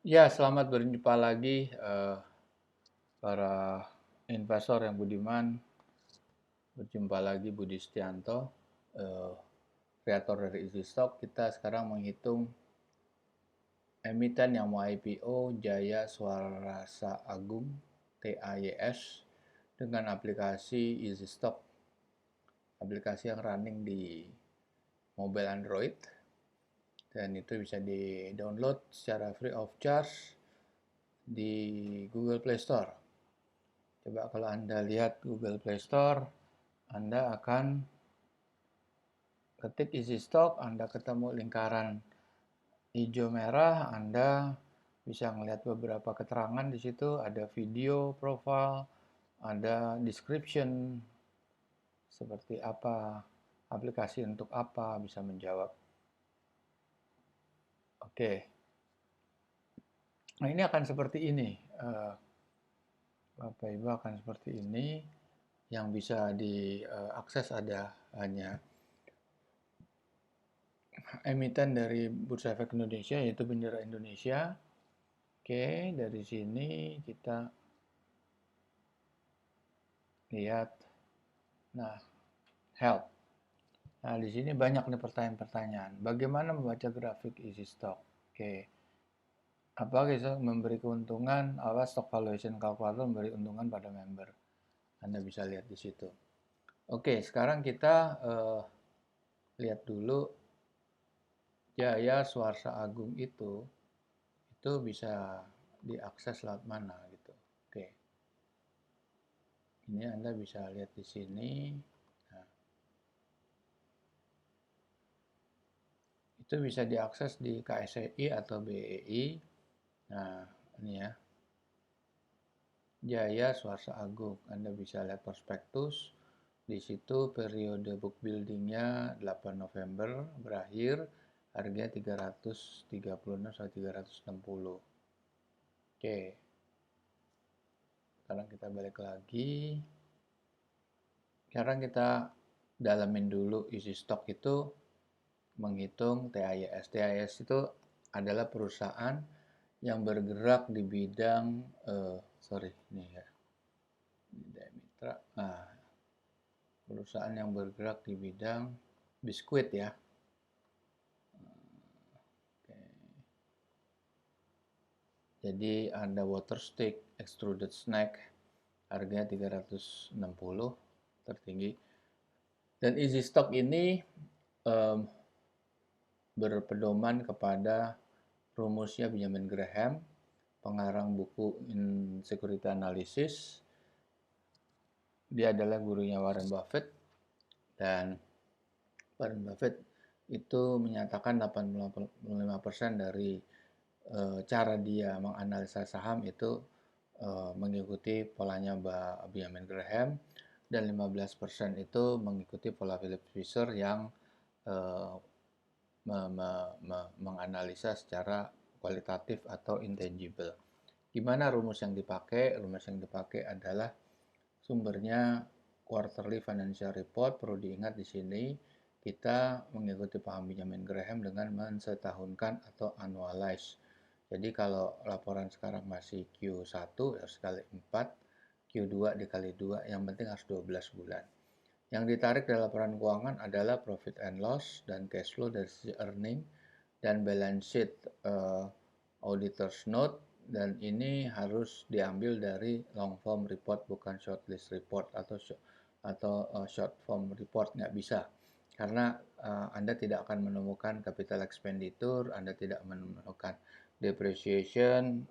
Ya, selamat berjumpa lagi para investor yang budiman. Berjumpa lagi Budi Setianto, eh, kreator dari Easy Stock. Kita sekarang menghitung emiten yang mau IPO Jaya Swarasa Agung (TAYS) dengan aplikasi Easy Stock, aplikasi yang running di mobile Android, dan itu bisa di-download secara free of charge di Google Play Store. Coba kalau Anda lihat Google Play Store, Anda akan ketik isi stok, Anda ketemu lingkaran hijau merah, Anda bisa melihat beberapa keterangan di situ, ada video profile, ada description, seperti apa, aplikasi untuk apa, bisa menjawab. Oke, nah ini akan seperti ini. Bapak Ibu akan seperti ini. Yang bisa diakses ada hanya emiten dari Bursa Efek Indonesia, yaitu bendera Indonesia. Oke, dari sini kita lihat. Nah, help. Nah, di sini banyak nih pertanyaan-pertanyaan. Bagaimana membaca grafik isi stok? Oke. Apa bisa memberi keuntungan? Apa stock valuation calculator memberi keuntungan pada member? Anda bisa lihat di situ. Oke, sekarang kita lihat dulu Jaya Swarsa Agung itu bisa diakses lewat mana gitu. Oke. Ini Anda bisa lihat di sini. Nah, itu bisa diakses di KSEI atau BEI. Nah, ini ya. Jaya Swarsa Agung. Anda bisa lihat prospektus. Di situ periode book buildingnya 8 November berakhir. Harganya 336 sampai 360. Oke. Sekarang kita balik lagi. Sekarang kita dalamin dulu isi stok itu menghitung TAYS. TAYS itu adalah perusahaan yang bergerak di bidang sorry ini ya, Mitra. Nah, perusahaan yang bergerak di bidang biskuit ya. Oke. Jadi ada water stick, extruded snack, harganya 360, tertinggi. Dan easy stock ini um, berpedoman kepada rumusnya Benjamin Graham, pengarang buku Insecurity Analysis. Dia adalah gurunya Warren Buffett, dan Warren Buffett itu menyatakan 85% dari cara dia menganalisa saham itu mengikuti polanya Benjamin Graham, dan 15% itu mengikuti pola Philip Fisher yang uh, menganalisa secara kualitatif atau intangible. Gimana rumus yang dipakai? Rumus yang dipakai adalah sumbernya quarterly financial report. Perlu diingat di sini kita mengikuti paham Benjamin Graham dengan mensetahunkan atau annualize. Jadi kalau laporan sekarang masih Q1 harus kali 4, Q2 dikali 2, yang penting harus 12 bulan. Yang ditarik dalam laporan keuangan adalah profit and loss dan cash flow dari sisi earning dan balance sheet auditor's note, dan ini harus diambil dari long form report, bukan short list report atau short form report. Nggak bisa, karena Anda tidak akan menemukan capital expenditure, Anda tidak menemukan depreciation,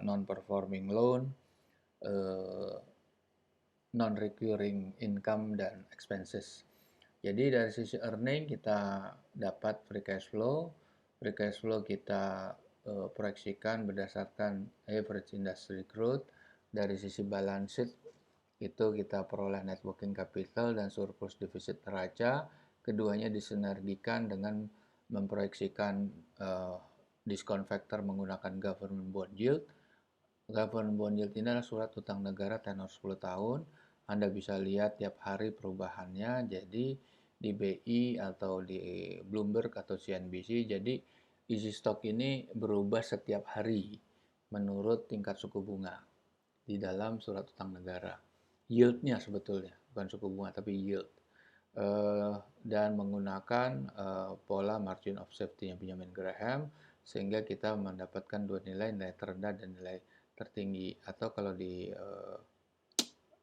non performing loan, non-recurring income, dan expenses. Jadi dari sisi earning kita dapat free cash flow. Free cash flow kita proyeksikan berdasarkan average industry growth. Dari sisi balance sheet itu kita peroleh net working capital dan surplus defisit neraca. Keduanya disinergikan dengan memproyeksikan discount factor menggunakan government bond yield. Government bond yield ini adalah surat utang negara tenor 10 tahun. Anda bisa lihat tiap hari perubahannya. Jadi di BI atau di Bloomberg atau CNBC, jadi easy stock ini berubah setiap hari menurut tingkat suku bunga di dalam surat utang negara. Yield-nya sebetulnya, bukan suku bunga tapi yield. Dan menggunakan pola margin of safety-nya Benjamin Graham, sehingga kita mendapatkan dua nilai, nilai terendah dan nilai tertinggi. Atau kalau di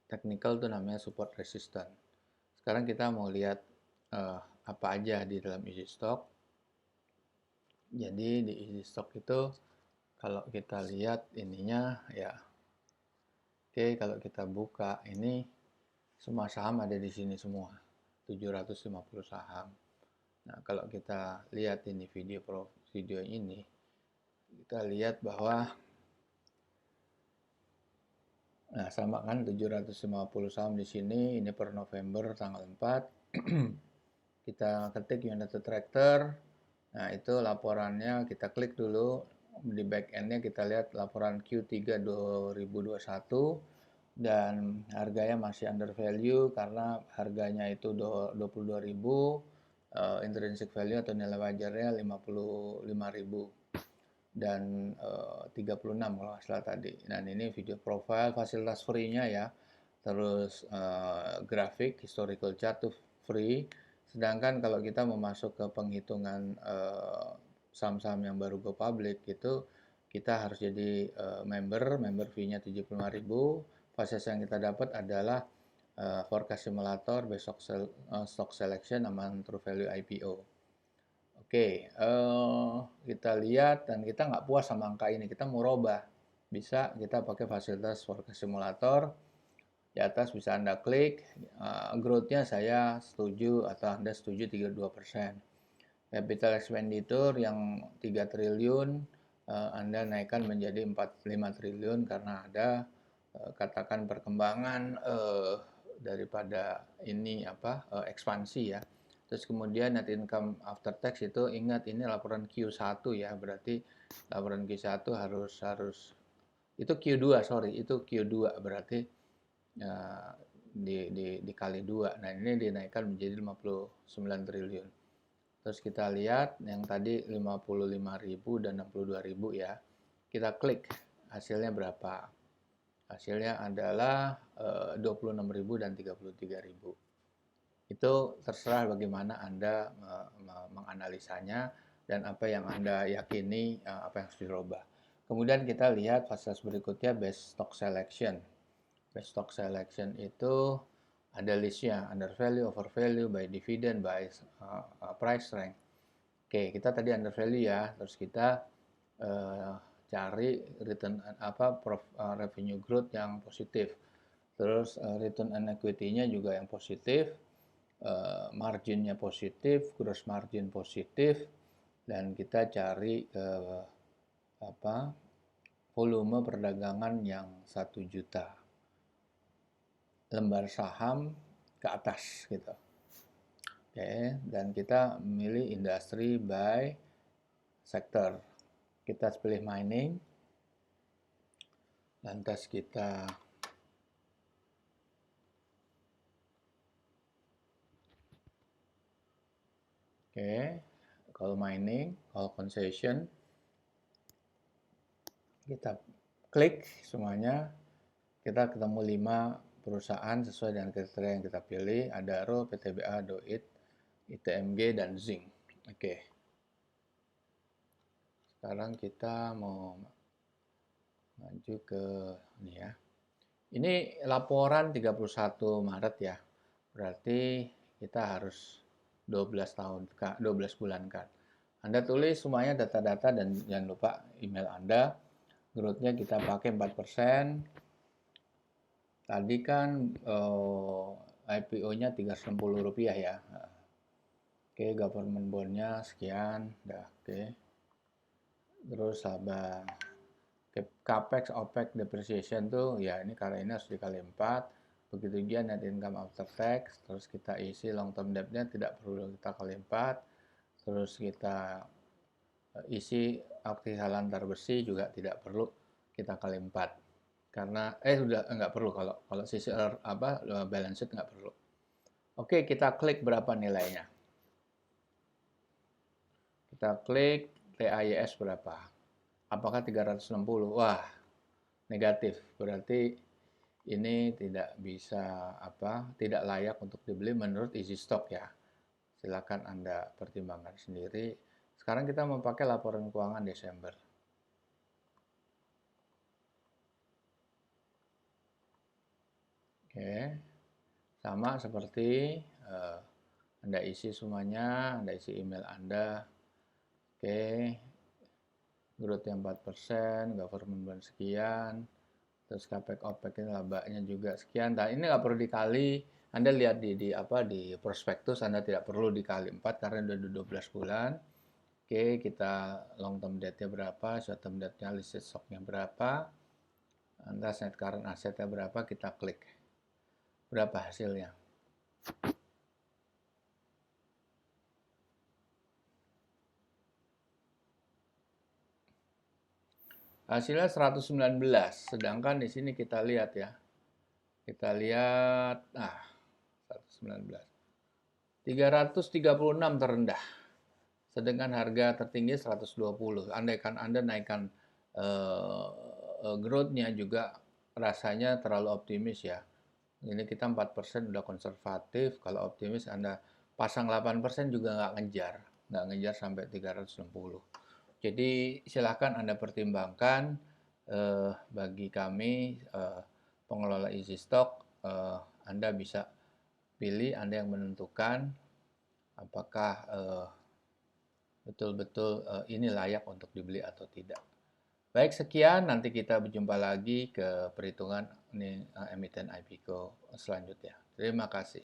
technical itu namanya support resistance. Sekarang kita mau lihat apa aja di dalam easy stock. Jadi di easy stock itu kalau kita lihat ininya ya, oke, kalau kita buka ini semua saham ada di sini semua, 750 saham. Nah, kalau kita lihat ini video ini, kita lihat bahwa nah sama kan 750 saham di sini, ini per November tanggal 4. Kita ketik United Tractor. Nah, itu laporannya, kita klik dulu di back end-nya, kita lihat laporan Q3 2021 dan harganya masih under value karena harganya itu 22.000, intrinsic value atau nilai wajarnya 55.000 dan 36 kalau nggak salah tadi. Dan ini video profile, fasilitas free-nya ya. Terus grafik, historical chart tuh free. Sedangkan kalau kita mau masuk ke penghitungan saham-saham yang baru go public itu kita harus jadi member fee-nya 75.000. Fasilitas yang kita dapat adalah forecast simulator, besok stock selection sama true value IPO. Oke, kita lihat dan kita nggak puas sama angka ini, kita mau robah. Bisa kita pakai fasilitas forecast simulator. Di atas bisa Anda klik, growth-nya saya setuju atau Anda setuju 32%. Capital expenditure yang 3 triliun, Anda naikkan menjadi 45 triliun karena ada katakan perkembangan daripada ini ekspansi ya. Terus kemudian net income after tax itu ingat ini laporan Q1 ya, berarti laporan Q1 harus itu Q2 itu Q2 berarti dikali 2. Nah, ini dinaikkan menjadi 59 triliun. Terus kita lihat yang tadi 55.000 dan 62.000 ya. Kita klik hasilnya berapa. Hasilnya adalah 26.000 dan 33.000. Itu terserah bagaimana Anda menganalisanya dan apa yang Anda yakini apa yang harus dirubah. Kemudian kita lihat fasilitas berikutnya best stock selection. Best stock selection itu ada listnya, under value, over value, by dividend, by price rank. Oke, kita tadi under value ya, terus kita cari return revenue growth yang positif, terus return on equity-nya juga yang positif, marginnya positif, gross margin positif, dan kita cari volume perdagangan yang 1 juta lembar saham ke atas gitu. Oke, dan kita memilih industri by sector. Kita pilih mining. Lantas kita kalau mining, kalau concession, kita klik semuanya, kita ketemu 5 perusahaan sesuai dengan kriteria yang kita pilih. Adaro, PTBA, Doit, ITMG, dan Zinc. Oke. Sekarang kita mau maju ke ini ya. Ini laporan 31 Maret ya. Berarti kita harus 12 bulan kan. Anda tulis semuanya data-data dan jangan lupa email Anda. Growth-nya kita pakai 4%. Tadi kan IPO-nya Rp360 ya. Oke, government bond-nya sekian. Oke. Terus laba capex, opex, depreciation tuh ya ini karena ini harus dikali 4. Begitu juga net income after tax. Terus kita isi long term debt-nya tidak perlu kita kali 4. Terus kita isi aktiva lantar besi juga tidak perlu kita kali 4. Karena sudah nggak perlu kalau sisi balance sheet nggak perlu. Oke, kita klik berapa nilainya. Kita klik, TAYS berapa? Apakah 360? Wah, negatif. Berarti ini tidak bisa tidak layak untuk dibeli menurut easy stock ya. Silakan Anda pertimbangkan sendiri. Sekarang kita memakai laporan keuangan Desember. Oke. Sama seperti Anda isi semuanya, Anda isi email Anda. Oke. Growth yang 4%, government bond sekian, terus capex opex ini labanya juga sekian. Nah, ini nggak perlu dikali. Anda lihat di prospektus, Anda tidak perlu dikali 4 karena udah 12 bulan. Oke, kita long term debt-nya berapa, short term debt-nya, listed stock-nya berapa, Anda net current asset-nya berapa, kita klik. Berapa hasilnya? Hasilnya 119, sedangkan di sini kita lihat ya. Kita lihat, 119. 336 terendah. Sedangkan harga tertinggi 120. Andaikan Anda naikkan growth-nya juga rasanya terlalu optimis ya. Ini kita 4% udah konservatif. Kalau optimis Anda pasang 8% juga nggak ngejar sampai 360. Jadi silahkan Anda pertimbangkan. Bagi kami pengelola easy stock, Anda bisa pilih, Anda yang menentukan apakah betul-betul ini layak untuk dibeli atau tidak. Baik, sekian. Nanti kita berjumpa lagi ke perhitungan emiten IPO selanjutnya. Terima kasih.